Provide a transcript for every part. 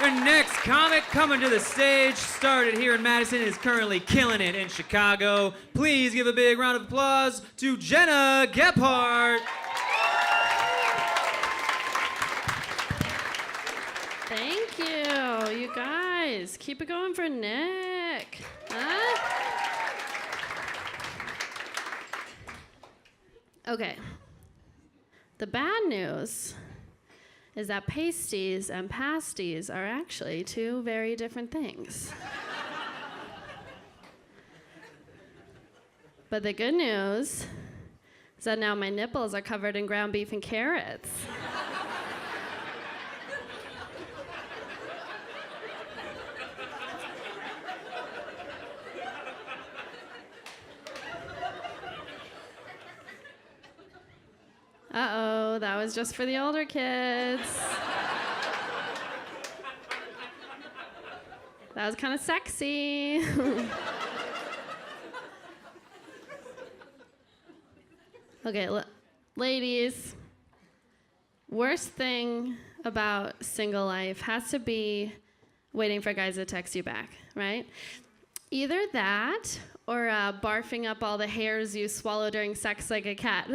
Our next comic coming to the stage, started here in Madison, is currently killing it in Chicago. Please give a big round of applause to Gena Gephart. Thank you, you guys. Keep it going for Nick. Huh? Okay. The bad news is that pasties and pasties are actually two very different things. But the good news is that now my nipples are covered in ground beef and carrots. Uh-oh, that was just for the older kids. That was kind of sexy. Okay, ladies, worst thing about single life has to be waiting for guys to text you back, right? Either that or barfing up all the hairs you swallow during sex like a cat.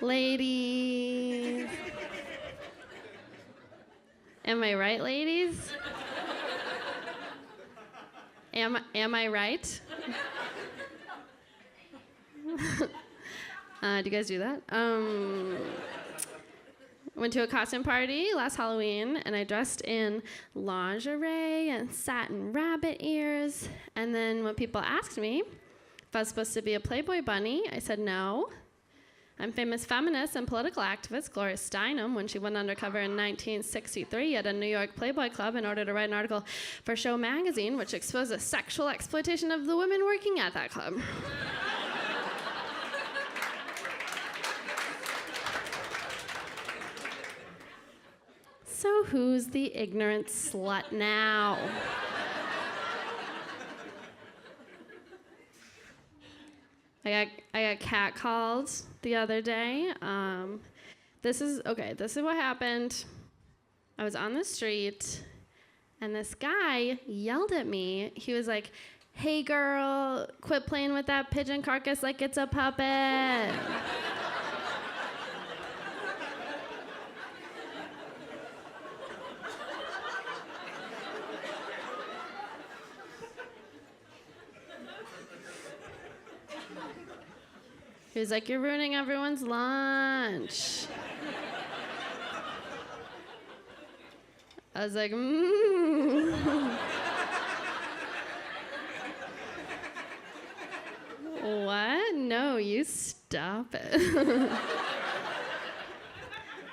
Ladies. Am I right, ladies? Am I right? Do you guys do that? Went to a costume party last Halloween, and I dressed in lingerie and satin rabbit ears. And then when people asked me if I was supposed to be a Playboy bunny, I said no. I'm famous feminist and political activist Gloria Steinem when she went undercover in 1963 at a New York Playboy club in order to write an article for Show magazine which exposed the sexual exploitation of the women working at that club. So who's the ignorant slut now? I got catcalled the other day. This is what happened. I was on the street, and this guy yelled at me. He was like, "Hey girl, quit playing with that pigeon carcass like it's a puppet." He was like, "You're ruining everyone's lunch." I was like, What? No, you stop it.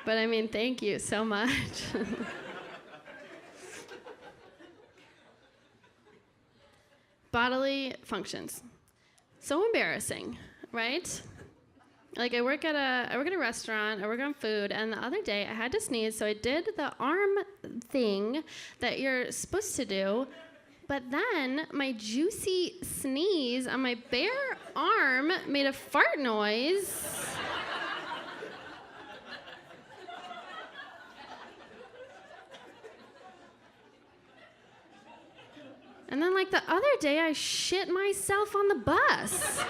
But I mean, thank you so much. Bodily functions. So embarrassing, right? Like I work at a restaurant, I work on food, and the other day I had to sneeze, so I did the arm thing that you're supposed to do, but then my juicy sneeze on my bare arm made a fart noise. And then like the other day I shit myself on the bus.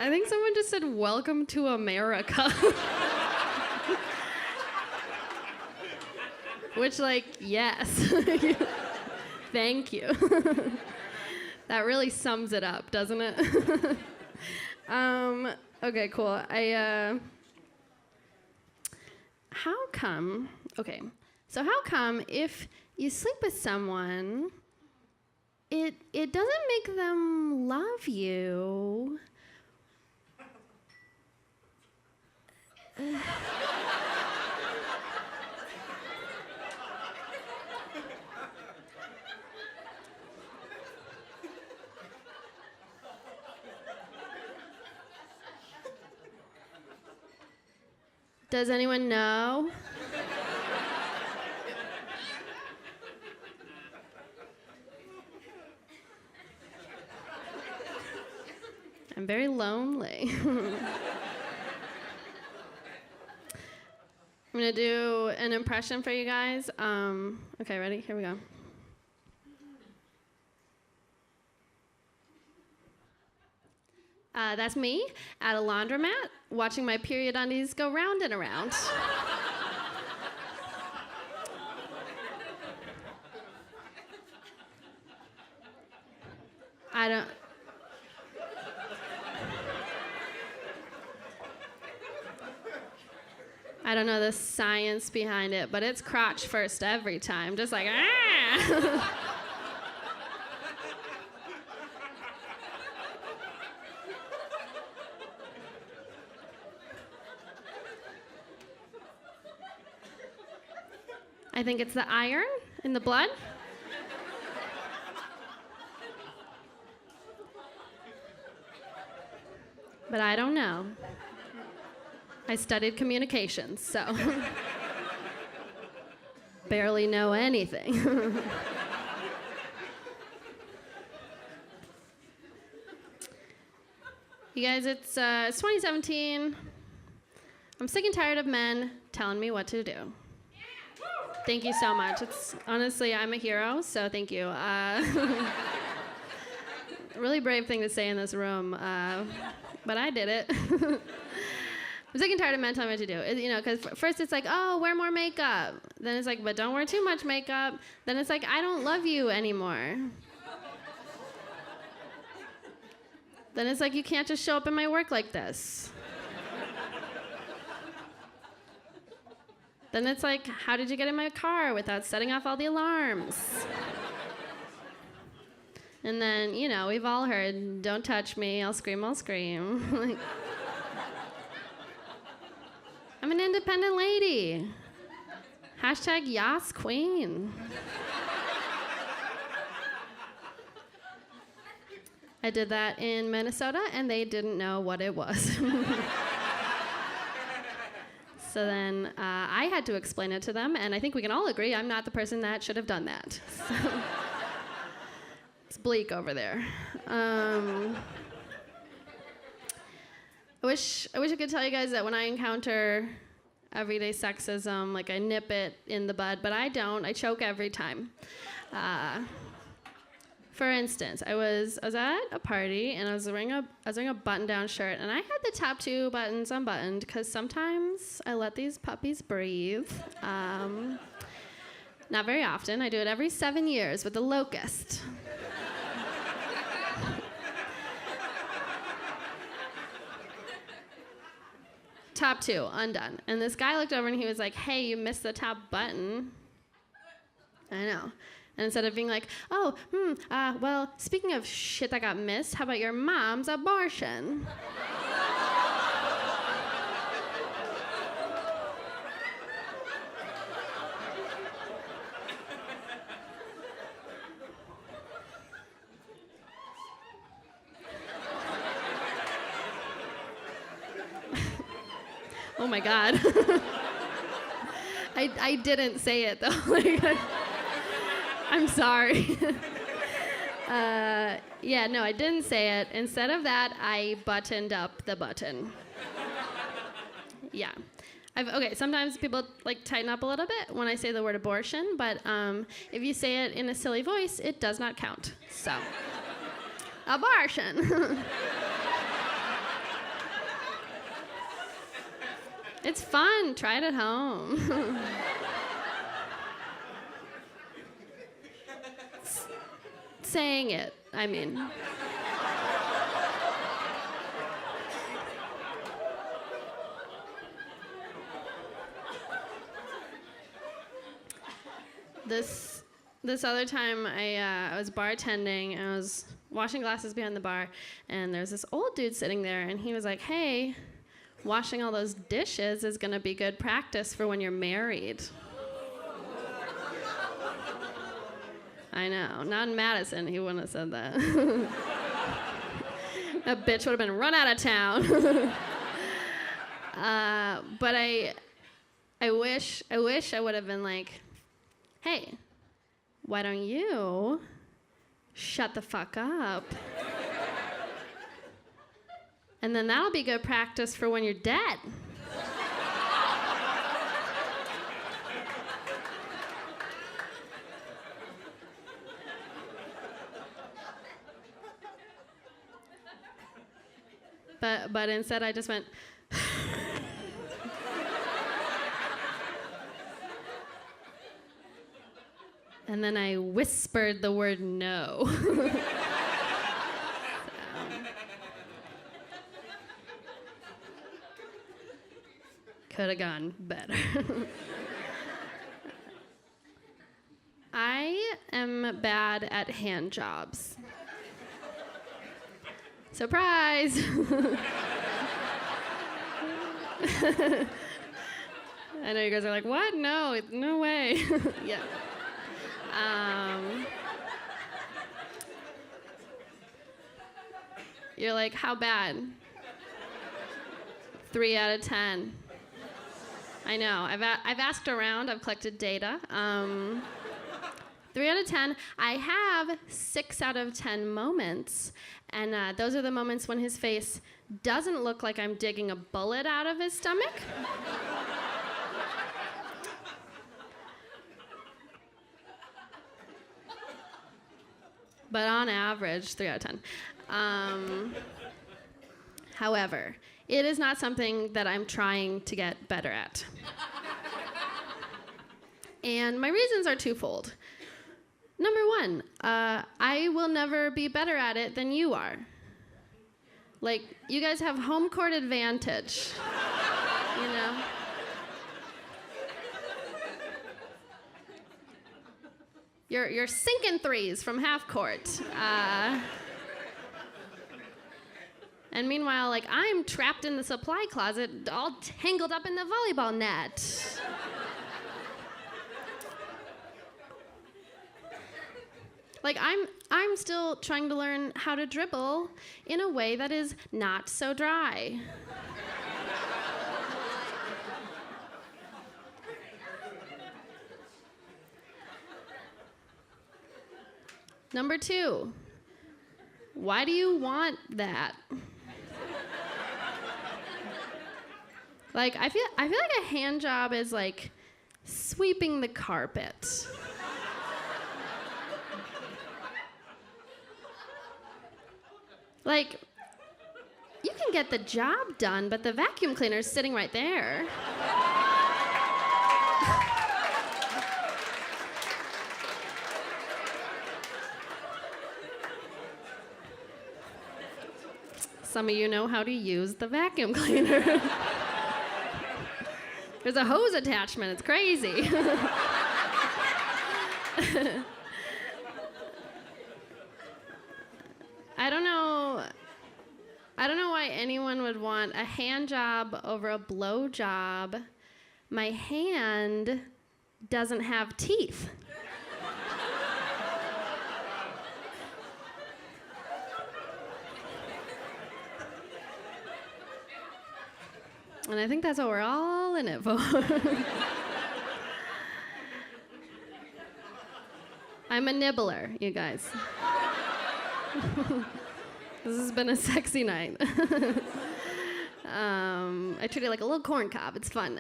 I think someone just said, "Welcome to America." Which, like, yes. Thank you. That really sums it up, doesn't it? Okay, cool. How come if you sleep with someone, it doesn't make them love you? Does anyone know? I'm very lonely. I'm gonna do an impression for you guys. Okay, ready? Here we go. That's me at a laundromat watching my period undies go round and around. I don't know the science behind it, but it's crotch first every time, just like, ah! I think it's the iron in the blood. But I don't know. I studied communications, so barely know anything. You guys, it's 2017. I'm sick and tired of men telling me what to do. Thank you so much. It's honestly, I'm a hero, so thank you. Really brave thing to say in this room, but I did it. I'm sick and tired of men telling me what to do. You know, because first it's like, oh, wear more makeup. Then it's like, but don't wear too much makeup. Then it's like, I don't love you anymore. Then it's like, you can't just show up in my work like this. Then it's like, how did you get in my car without setting off all the alarms? And then, you know, we've all heard, don't touch me, I'll scream, I'll scream. Like, I'm an independent lady. Hashtag Yas Queen. I did that in Minnesota, and they didn't know what it was. So then I had to explain it to them, and I think we can all agree I'm not the person that should have done that. So it's bleak over there. I wish I could tell you guys that when I encounter everyday sexism, like I nip it in the bud, but I don't. I choke every time. For instance, I was at a party and I was wearing a button-down shirt, and I had the top two buttons unbuttoned because sometimes I let these puppies breathe. Not very often. I do it every 7 years with the locust. Top two, undone. And this guy looked over and he was like, hey, you missed the top button. I know. And instead of being like, oh, well, speaking of shit that got missed, how about your mom's abortion? Oh my God. I didn't say it though. I'm sorry. Yeah, no, I didn't say it. Instead of that, I buttoned up the button. Yeah. Okay, sometimes people like tighten up a little bit when I say the word abortion, but if you say it in a silly voice, it does not count. So, abortion. It's fun. Try it at home. Saying it, I mean. This other time, I was bartending, and I was washing glasses behind the bar, and there's this old dude sitting there, and he was like, hey, washing all those dishes is gonna be good practice for when you're married. I know, not in Madison, he wouldn't have said that. That bitch would have been run out of town. But I wish I would have been like, hey, why don't you shut the fuck up? And then that'll be good practice for when you're dead. But instead I just went, and then I whispered the word no. Could have gone better. I am bad at hand jobs. Surprise! I know you guys are like, what? No, no way. Yeah. You're like, how bad? 3 out of 10. I know. I've asked around. I've collected data. 3 out of 10. I have 6 out of 10 moments, and those are the moments when his face doesn't look like I'm digging a bullet out of his stomach. But on average, 3 out of 10. However, it is not something that I'm trying to get better at. And my reasons are twofold. Number one, I will never be better at it than you are. Like, you guys have home court advantage, you know? You're sinking threes from half court. And meanwhile, like, I'm trapped in the supply closet, all tangled up in the volleyball net. Like, I'm still trying to learn how to dribble in a way that is not so dry. Number 2, why do you want that? Like, I feel like a hand job is like sweeping the carpet. Like, you can get the job done, but the vacuum cleaner's sitting right there. Some of you know how to use the vacuum cleaner. There's a hose attachment. It's crazy. I don't know why anyone would want a hand job over a blow job. My hand doesn't have teeth. And I think that's what we're all in it for. I'm a nibbler, you guys. This has been a sexy night. I treat it like a little corn cob. It's fun.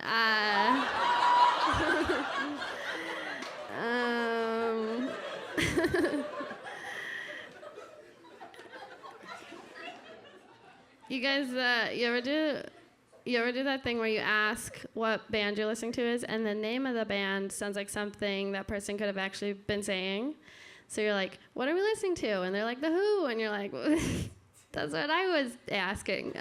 You guys, you ever do that thing where you ask what band you're listening to is, and the name of the band sounds like something that person could have actually been saying? So you're like, what are we listening to? And they're like, The Who. And you're like, that's what I was asking.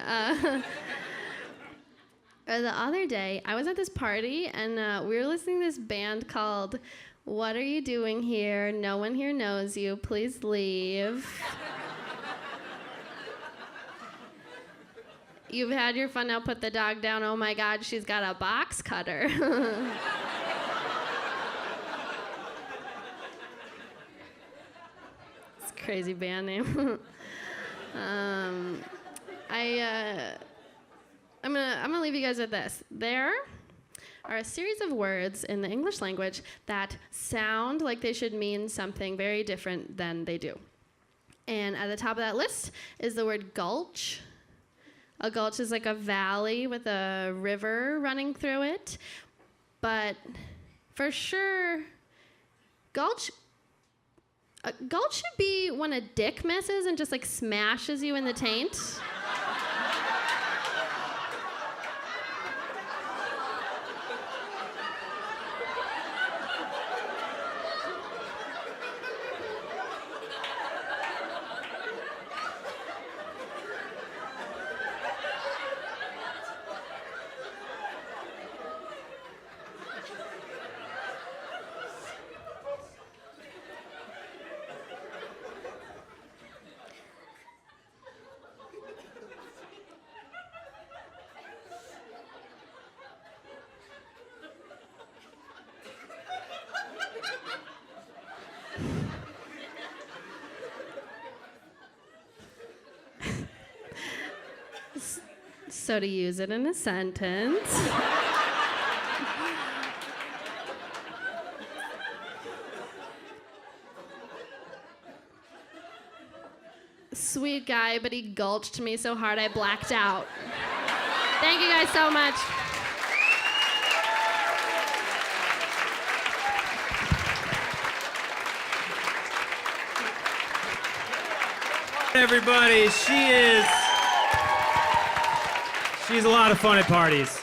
Or the other day, I was at this party, and we were listening to this band called What Are You Doing Here? No One Here Knows You. Please leave. You've had your fun, now put the dog down. Oh my God, she's got a box cutter. It's a crazy band name. I'm gonna leave you guys with this. There are a series of words in the English language that sound like they should mean something very different than they do. And at the top of that list is the word gulch. A gulch is like a valley with a river running through it. But for sure, gulch should be when a dick misses and just like smashes you in the taint. So to use it in a sentence. Sweet guy, but he gulched me so hard I blacked out. Thank you guys so much. Everybody, she's a lot of fun at parties.